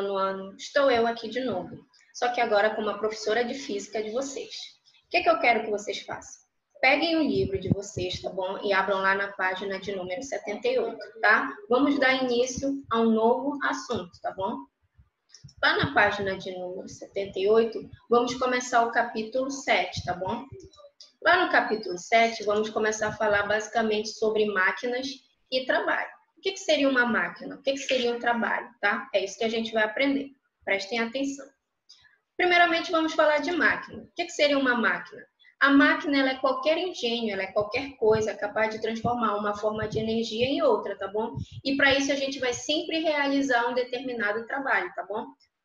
nono ano, estou eu aqui de novo. Só que agora como a professora de física de vocês. O que eu quero que vocês façam? Peguem o livro de vocês, tá bom? E abram lá na página de número 78, tá? Vamos dar início a um novo assunto, tá bom? Lá na página de número 78, vamos começar o capítulo 7, tá bom? Lá no capítulo 7, vamos começar a falar basicamente sobre máquinas e trabalho. O que seria uma máquina? O que seria um trabalho, tá? É isso que a gente vai aprender. Prestem atenção. Primeiramente, vamos falar de máquina. O que seria uma máquina? A máquina ela é qualquer engenho, ela é qualquer coisa capaz de transformar uma forma de energia em outra, tá bom? E para isso a gente vai sempre realizar um determinado trabalho, tá bom?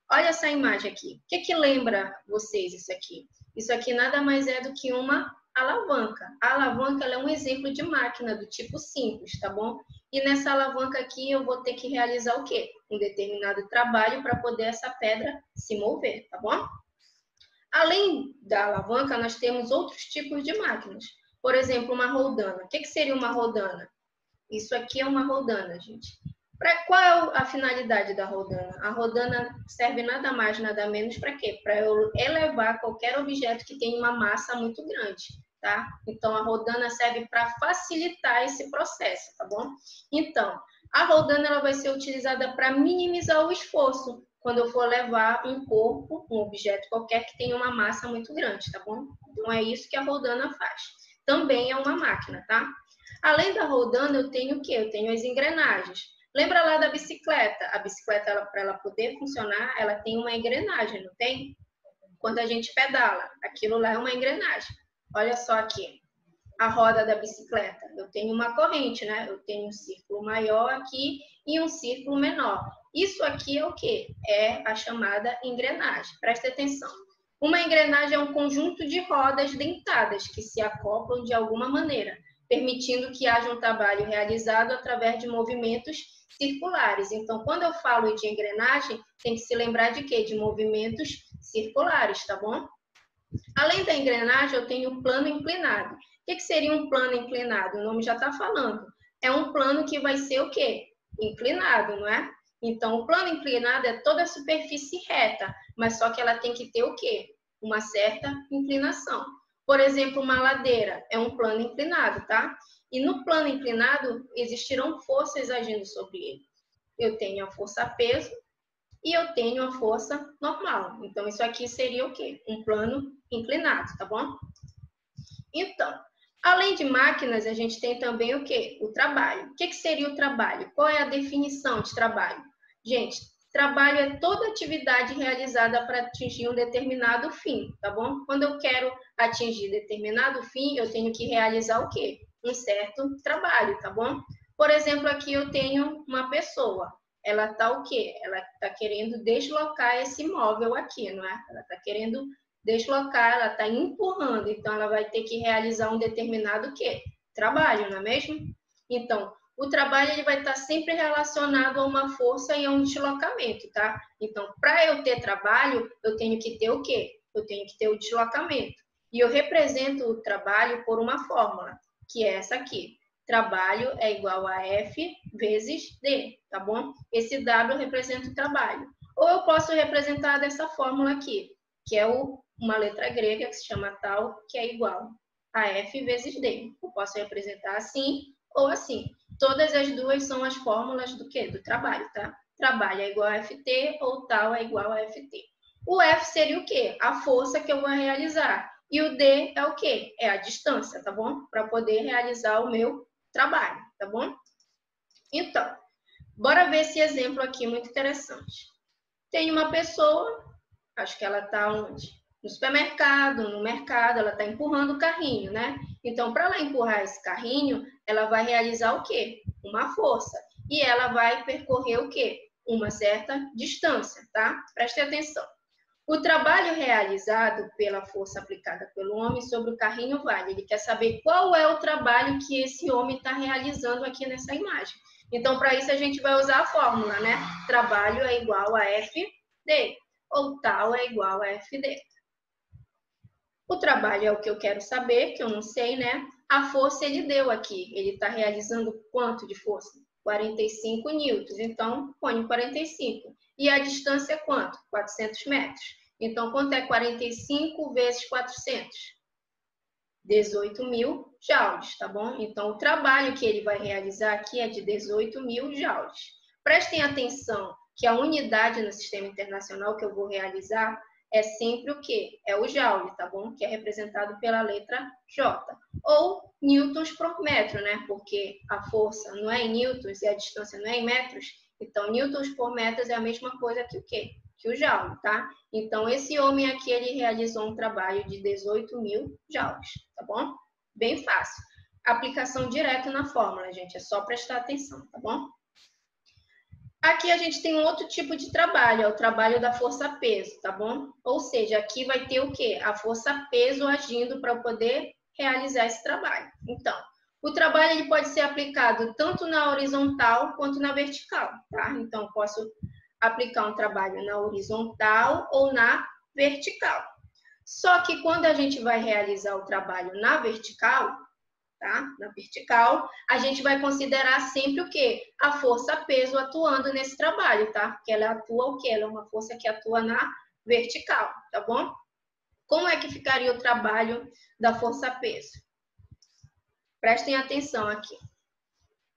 Olha essa imagem aqui. O que lembra vocês isso aqui? Isso aqui nada mais é do que uma alavanca. A alavanca ela é um exemplo de máquina do tipo simples, tá bom? E nessa alavanca aqui eu vou ter que realizar o quê? Um determinado trabalho para poder essa pedra se mover, tá bom? Além da alavanca, nós temos outros tipos de máquinas. Por exemplo, uma roldana. O que seria uma roldana? Isso aqui é uma roldana, gente. Qual é a finalidade da roldana? A roldana serve nada mais, nada menos para quê? Para eu elevar qualquer objeto que tenha uma massa muito grande, tá? Então, a roldana serve para facilitar esse processo, tá bom? Então, a roldana ela vai ser utilizada para minimizar o esforço quando eu for levar um corpo, um objeto qualquer que tenha uma massa muito grande, tá bom? Então, é isso que a roldana faz. Também é uma máquina, tá? Além da roldana, eu tenho o quê? Eu tenho as engrenagens. Lembra lá da bicicleta? A bicicleta, para ela poder funcionar, ela tem uma engrenagem, não tem? Quando a gente pedala, aquilo lá é uma engrenagem. Olha só aqui, a roda da bicicleta. Eu tenho uma corrente, né? Eu tenho um círculo maior aqui e um círculo menor. Isso aqui é o quê? É a chamada engrenagem. Presta atenção. Uma engrenagem é um conjunto de rodas dentadas que se acoplam de alguma maneira, permitindo que haja um trabalho realizado através de movimentos circulares. Então, quando eu falo de engrenagem, tem que se lembrar de quê? De movimentos circulares, tá bom? Além da engrenagem, eu tenho o plano inclinado. O que seria um plano inclinado? O nome já está falando. É um plano que vai ser o quê? Inclinado, não é? Então, o plano inclinado é toda a superfície reta, mas só que ela tem que ter o quê? Uma certa inclinação. Por exemplo, uma ladeira é um plano inclinado, tá? E no plano inclinado, existirão forças agindo sobre ele. Eu tenho a força peso e eu tenho a força normal. Então, isso aqui seria o quê? Um plano inclinado, tá bom? Então, além de máquinas, a gente tem também o quê? O trabalho. O que seria o trabalho? Qual é a definição de trabalho? Gente, trabalho é toda atividade realizada para atingir um determinado fim, tá bom? Quando eu quero atingir determinado fim, eu tenho que realizar o quê? Um certo trabalho, tá bom? Por exemplo, aqui eu tenho uma pessoa. Ela tá o quê? Ela tá querendo deslocar esse móvel aqui, não é? Ela tá querendo deslocar, ela tá empurrando. Então, ela vai ter que realizar um determinado o quê? Trabalho, não é mesmo? Então, o trabalho ele vai estar sempre relacionado a uma força e a um deslocamento, tá? Então, para eu ter trabalho, eu tenho que ter o quê? Eu tenho que ter o deslocamento. E eu represento o trabalho por uma fórmula, que é essa aqui. Trabalho é igual a F vezes D, tá bom? Esse W representa o trabalho. Ou eu posso representar dessa fórmula aqui, que é uma letra grega que se chama tal, que é igual a F vezes D. Eu posso representar assim ou assim. Todas as duas são as fórmulas do quê? Do trabalho, tá? Trabalho é igual a FT ou tal é igual a FT. O F seria o quê? A força que eu vou realizar. E o D é o quê? É a distância, tá bom? Para poder realizar o meu trabalho, tá bom? Então, bora ver esse exemplo aqui muito interessante. Tem uma pessoa, acho que ela está onde? No supermercado, no mercado, ela está empurrando o carrinho, né? Então, para ela empurrar esse carrinho, ela vai realizar o quê? Uma força. E ela vai percorrer o quê? Uma certa distância, tá? Preste atenção. O trabalho realizado pela força aplicada pelo homem sobre o carrinho vale. Ele quer saber qual é o trabalho que esse homem está realizando aqui nessa imagem. Então, para isso, a gente vai usar a fórmula, né? Trabalho é igual a FD, ou tal é igual a FD. O trabalho é o que eu quero saber, que eu não sei, né? A força ele deu aqui. Ele está realizando quanto de força? 45 newtons. Então, põe 45. E a distância é quanto? 400 metros. Então, quanto é 45 vezes 400? 18.000 joules, tá bom? Então, o trabalho que ele vai realizar aqui é de 18.000 joules. Prestem atenção que a unidade no sistema internacional que eu vou realizar é sempre o quê? É o joule, tá bom? Que é representado pela letra J. Ou newtons por metro, né? Porque a força não é em newtons e a distância não é em metros. Então, newtons por metros é a mesma coisa que o quê? Que o joule, tá? Então, esse homem aqui, ele realizou um trabalho de 18.000 joules, tá bom? Bem fácil. Aplicação direta na fórmula, gente. É só prestar atenção, tá bom? Aqui a gente tem um outro tipo de trabalho, é o trabalho da força-peso, tá bom? Ou seja, aqui vai ter o quê? A força-peso agindo para poder realizar esse trabalho. Então, o trabalho ele pode ser aplicado tanto na horizontal quanto na vertical, tá? Então, posso aplicar um trabalho na horizontal ou na vertical. Só que quando a gente vai realizar o trabalho na vertical, tá? Na vertical, a gente vai considerar sempre o quê? A força-peso atuando nesse trabalho, tá? Porque ela atua o quê? Ela é uma força que atua na vertical, tá bom? Como é que ficaria o trabalho da força-peso? Prestem atenção aqui.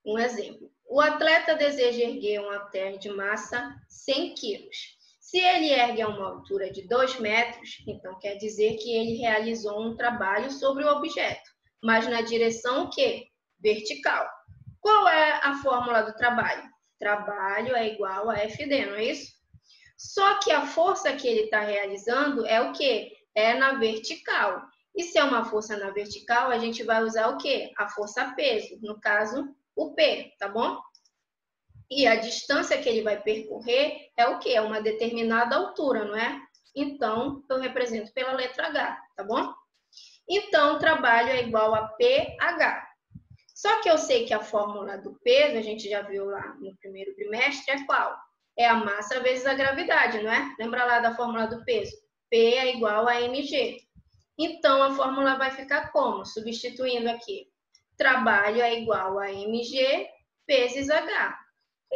Um exemplo. O atleta deseja erguer um halter de massa 100 quilos. Se ele ergue a uma altura de 2 metros, então quer dizer que ele realizou um trabalho sobre o objeto, mas na direção o quê? Vertical. Qual é a fórmula do trabalho? Trabalho é igual a FD, não é isso? Só que a força que ele está realizando é o quê? É na vertical. E se é uma força na vertical, a gente vai usar o quê? A força-peso, no caso, o P, tá bom? E a distância que ele vai percorrer é o quê? É uma determinada altura, não é? Então, eu represento pela letra H, tá bom? Então, o trabalho é igual a PH. Só que eu sei que a fórmula do peso, a gente já viu lá no primeiro trimestre, é qual? É a massa vezes a gravidade, não é? Lembra lá da fórmula do peso? P é igual a mg. Então, a fórmula vai ficar como? Substituindo aqui. Trabalho é igual a mg vezes h.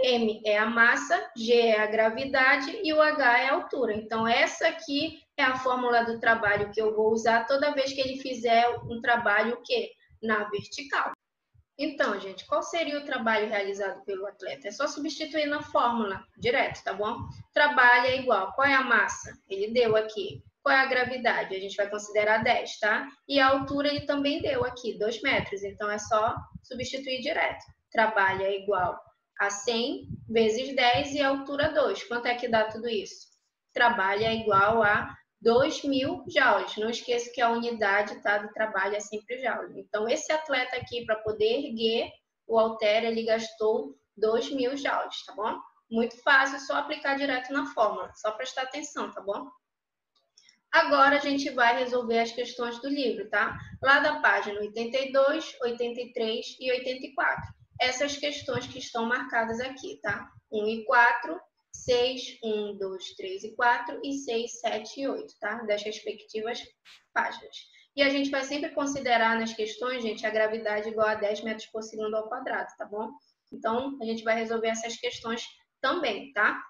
M é a massa, G é a gravidade e o H é a altura. Então, essa aqui é a fórmula do trabalho que eu vou usar toda vez que ele fizer um trabalho o quê? Na vertical. Então, gente, qual seria o trabalho realizado pelo atleta? É só substituir na fórmula, direto, tá bom? Trabalho é igual. Qual é a massa? Ele deu aqui. Qual é a gravidade? A gente vai considerar 10, tá? E a altura ele também deu aqui, 2 metros. Então, é só substituir direto. Trabalho é igual a 100 vezes 10 e a altura 2. Quanto é que dá tudo isso? Trabalho é igual a 2.000 joules. Não esqueça que a unidade, tá, do trabalho é sempre o joule. Então, esse atleta aqui, para poder erguer o halter, ele gastou 2.000 joules, tá bom? Muito fácil, só aplicar direto na fórmula. Só prestar atenção, tá bom? Agora, a gente vai resolver as questões do livro, tá? Lá da página 82, 83 e 84. Essas questões que estão marcadas aqui, tá? 1 e 4, 6, 1, 2, 3 e 4 e 6, 7 e 8, tá? Das respectivas páginas. E a gente vai sempre considerar nas questões, gente, a gravidade igual a 10 metros por segundo ao quadrado, tá bom? Então, a gente vai resolver essas questões também, tá?